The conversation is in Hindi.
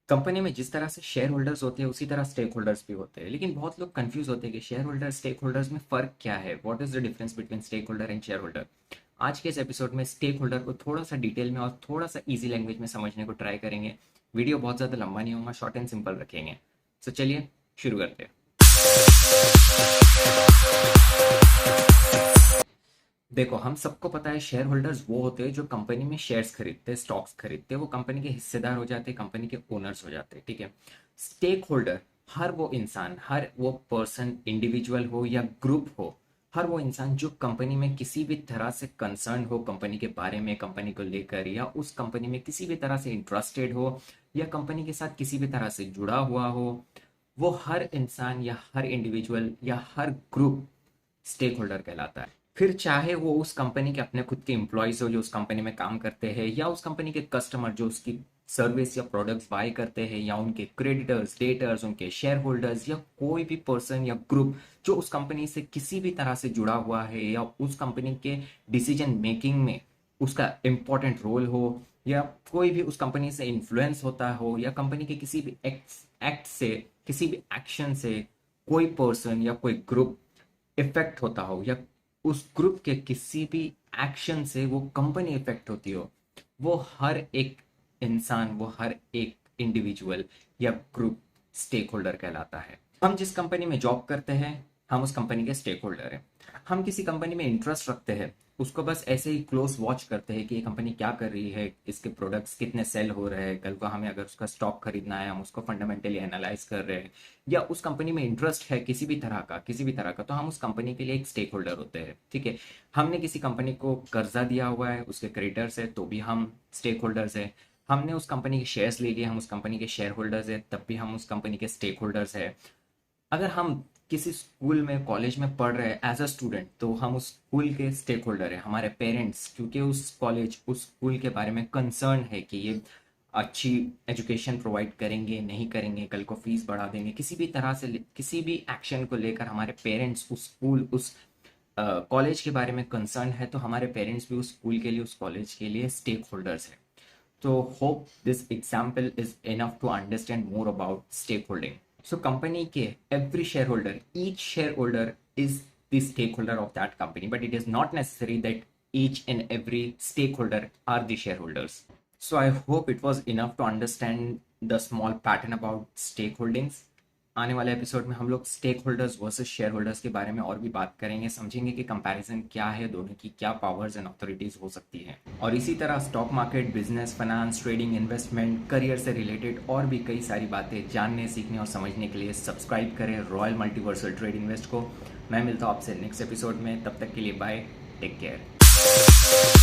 कंपनी में जिस तरह से शेयर होल्डर्स होते हैं उसी तरह स्टेक होल्डर्स भी होते हैं, लेकिन बहुत लोग कंफ्यूज होते हैं कि शेयर होल्डर स्टेक होल्डर्स में फ़र्क क्या है। What is the difference between stakeholder and shareholder. आज के इस एपिसोड में स्टेक होल्डर को थोड़ा सा डिटेल में और थोड़ा सा इजी लैंग्वेज में समझने को ट्राई करेंगे। वीडियो बहुत ज़्यादा लंबा नहीं होगा, शॉर्ट एंड सिंपल रखेंगे। सो चलिए शुरू करते हैं। देखो, हम सबको पता है शेयर होल्डर्स वो होते हैं जो कंपनी में शेयर्स खरीदते हैं, स्टॉक्स खरीदते हैं, वो कंपनी के हिस्सेदार हो जाते हैं, कंपनी के ओनर्स हो जाते हैं। ठीक है। स्टेक होल्डर हर वो इंसान, हर वो पर्सन, इंडिविजुअल हो या ग्रुप हो, हर वो इंसान जो कंपनी में किसी भी तरह से कंसर्न हो, कंपनी के बारे में, कंपनी को लेकर, या उस कंपनी में किसी भी तरह से इंटरेस्टेड हो, या कंपनी के साथ किसी भी तरह से जुड़ा हुआ हो, वो हर इंसान या हर इंडिविजुअल या हर ग्रुप स्टेक होल्डर कहलाता है। फिर चाहे वो उस कंपनी के अपने खुद के एम्प्लॉयज हो जो उस कंपनी में काम करते हैं, या उस कंपनी के कस्टमर जो उसकी सर्विस या प्रोडक्ट्स बाय करते हैं, या उनके क्रेडिटर्स, डेटर्स, उनके शेयर होल्डर्स, या कोई भी पर्सन या ग्रुप जो उस कंपनी से किसी भी तरह से जुड़ा हुआ है, या उस कंपनी के डिसीजन मेकिंग में उसका इम्पोर्टेंट रोल हो, या कोई भी उस कंपनी से इन्फ्लुएंस होता हो, या कंपनी के किसी भी एक्ट से, किसी भी एक्शन से कोई पर्सन या कोई ग्रुप इफेक्ट होता हो, या उस ग्रुप के किसी भी एक्शन से वो कंपनी इफेक्ट होती हो, वो हर एक इंसान, वो हर एक इंडिविजुअल या ग्रुप स्टेक होल्डर कहलाता है। हम जिस कंपनी में जॉब करते हैं, हम उस कंपनी के स्टेक होल्डर हैं। हम किसी कंपनी में इंटरेस्ट रखते हैं, उसको बस ऐसे ही क्लोज वॉच करते हैं कि ये कंपनी क्या कर रही है, इसके प्रोडक्ट्स कितने सेल हो रहे हैं, कल को हमें अगर उसका स्टॉक खरीदना है हम उसको फंडामेंटली एनालाइज कर रहे हैं, या उस कंपनी में इंटरेस्ट है किसी भी तरह का, तो हम उस कंपनी के लिए एक स्टेक होल्डर होते हैं। ठीक है। हमने किसी कंपनी को कर्जा दिया हुआ है, उसके क्रेडिटर्स है, तो भी हम स्टेक होल्डर्स है। हमने उस कंपनी के शेयर्स ले लिए, हम उस कंपनी के शेयर होल्डर्स है, तब भी हम उस कंपनी के स्टेक होल्डर्स है। अगर हम किसी स्कूल में, कॉलेज में पढ़ रहे हैं एज अ स्टूडेंट, तो हम उस स्कूल के स्टेक होल्डर है। हमारे पेरेंट्स क्योंकि उस कॉलेज, उस स्कूल के बारे में कंसर्न है कि ये अच्छी एजुकेशन प्रोवाइड करेंगे, नहीं करेंगे, कल को फीस बढ़ा देंगे, किसी भी तरह से किसी भी एक्शन को लेकर हमारे पेरेंट्स उस स्कूल, उस कॉलेज के बारे में कंसर्न है, तो हमारे पेरेंट्स भी उस स्कूल के लिए, उस कॉलेज के लिए स्टेक होल्डर्स है। तो hope this example is enough to understand more about stakeholding. So company के every shareholder, each shareholder is the stakeholder of that company, but it is not necessary that each and every stakeholder are the shareholders. So I hope it was enough to understand the small pattern about stakeholdings. आने वाले एपिसोड में हम लोग stakeholders versus shareholders के बारे में और भी बात करेंगे, समझेंगे कि कंपैरिजन क्या है, दोनों की क्या पावर्स एंड अथॉरिटीज हो सकती हैं। और इसी तरह stock market, business, finance, trading, investment, career से रिलेटेड और भी कई सारी बातें जानने, सीखने और समझने के लिए सब्सक्राइब करें रॉयल मल्टीवर्सल ट्रेड इन्वेस्ट को। मैं मिलता हूँ आपसे नेक्स्ट एपिसोड में, तब तक के लिए बाय, टेक केयर।